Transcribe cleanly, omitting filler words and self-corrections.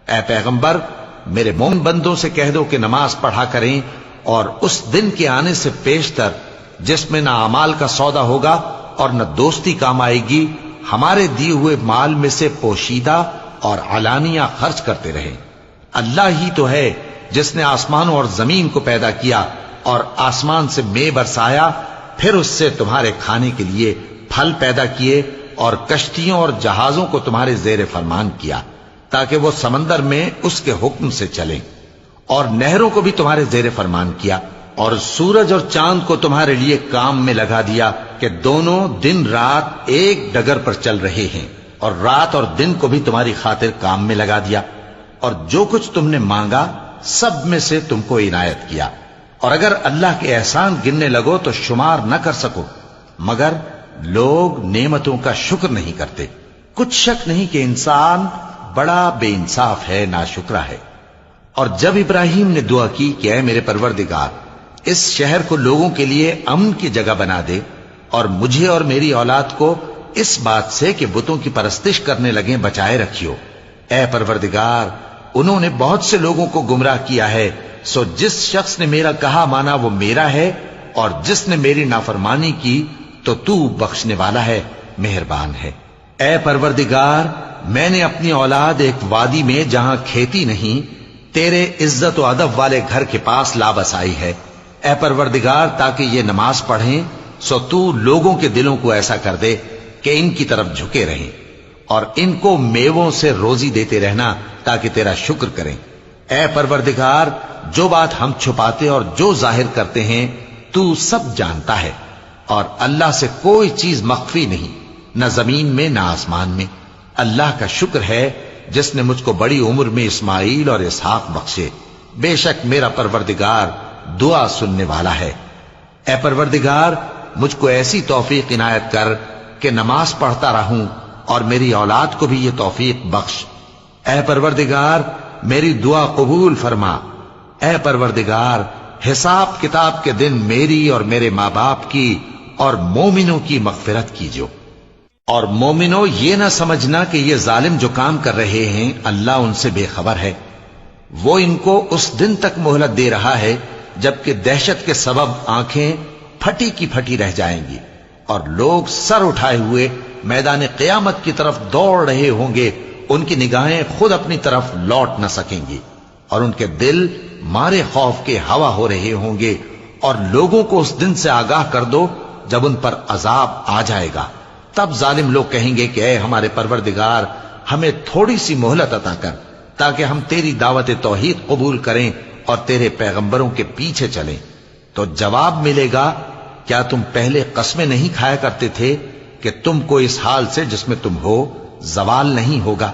اے پیغمبر میرے مومن بندوں سے کہہ دو کہ نماز پڑھا کریں، اور اس دن کے آنے سے پیشتر جس میں نہ اعمال کا سودا ہوگا اور نہ دوستی کام آئے گی، ہمارے دیے ہوئے مال میں سے پوشیدہ اور علانیہ خرچ کرتے رہیں۔ اللہ ہی تو ہے جس نے آسمانوں اور زمین کو پیدا کیا اور آسمان سے مے برسایا، پھر اس سے تمہارے کھانے کے لیے پھل پیدا کیے اور کشتیوں اور جہازوں کو تمہارے زیر فرمان کیا تاکہ وہ سمندر میں اس کے حکم سے چلیں، اور نہروں کو بھی تمہارے زیر فرمان کیا، اور سورج اور چاند کو تمہارے لیے کام میں لگا دیا کہ دونوں دن رات ایک ڈگر پر چل رہے ہیں، اور رات اور دن کو بھی تمہاری خاطر کام میں لگا دیا، اور جو کچھ تم نے مانگا سب میں سے تم کو عنایت کیا، اور اگر اللہ کے احسان گننے لگو تو شمار نہ کر سکو، مگر لوگ نعمتوں کا شکر نہیں کرتے۔ کچھ شک نہیں کہ انسان بڑا بے انصاف ہے، ناشکرا ہے۔ اور جب ابراہیم نے دعا کی کہ اے میرے پروردگار، اس شہر کو لوگوں کے لیے امن کی جگہ بنا دے، اور مجھے اور میری اولاد کو اس بات سے کہ بتوں کی پرستش کرنے لگیں بچائے رکھیو، اے پروردگار انہوں نے بہت سے لوگوں کو گمراہ کیا ہے، سو جس شخص نے میرا کہا مانا وہ میرا ہے، اور جس نے میری نافرمانی کی تو بخشنے والا ہے، مہربان ہے۔ اے پروردگار میں نے اپنی اولاد ایک وادی میں جہاں کھیتی نہیں تیرے عزت و ادب والے گھر کے پاس لا بسائی ہے، اے پروردگار تاکہ یہ نماز پڑھیں، سو تو لوگوں کے دلوں کو ایسا کر دے کہ ان کی طرف جھکے رہیں، اور ان کو میووں سے روزی دیتے رہنا تاکہ تیرا شکر کریں۔ اے پروردگار جو بات ہم چھپاتے اور جو ظاہر کرتے ہیں تو سب جانتا ہے، اور اللہ سے کوئی چیز مخفی نہیں، نہ زمین میں نہ آسمان میں۔ اللہ کا شکر ہے جس نے مجھ کو بڑی عمر میں اسماعیل اور اسحاق بخشے، بے شک میرا پروردگار دعا سننے والا ہے۔ اے پروردگار مجھ کو ایسی توفیق عنایت کر کہ نماز پڑھتا رہوں، اور میری اولاد کو بھی یہ توفیق بخش۔ اے پروردگار میری دعا قبول فرما۔ اے پروردگار حساب کتاب کے دن میری اور میرے ماں باپ کی اور مومنوں کی مغفرت کیجو۔ اور مومنوں یہ نہ سمجھنا کہ یہ ظالم جو کام کر رہے ہیں اللہ ان سے بے خبر ہے، وہ ان کو اس دن تک مہلت دے رہا ہے جبکہ دہشت کے سبب آنکھیں پھٹی کی پھٹی رہ جائیں گی، اور لوگ سر اٹھائے ہوئے میدان قیامت کی طرف دوڑ رہے ہوں گے، ان کی نگاہیں خود اپنی طرف لوٹ نہ سکیں گی، اور ان کے دل مارے خوف کے ہوا ہو رہے ہوں گے۔ اور لوگوں کو اس دن سے آگاہ کر دو جب ان پر عذاب آ جائے گا، تب ظالم لوگ کہیں گے کہ اے ہمارے پروردگار ہمیں تھوڑی سی مہلت عطا کر تاکہ ہم تیری دعوت توحید قبول کریں اور تیرے پیغمبروں کے پیچھے چلیں۔ تو جواب ملے گا کیا تم پہلے قسمیں نہیں کھایا کرتے تھے کہ تم کو اس حال سے جس میں تم ہو زوال نہیں ہوگا؟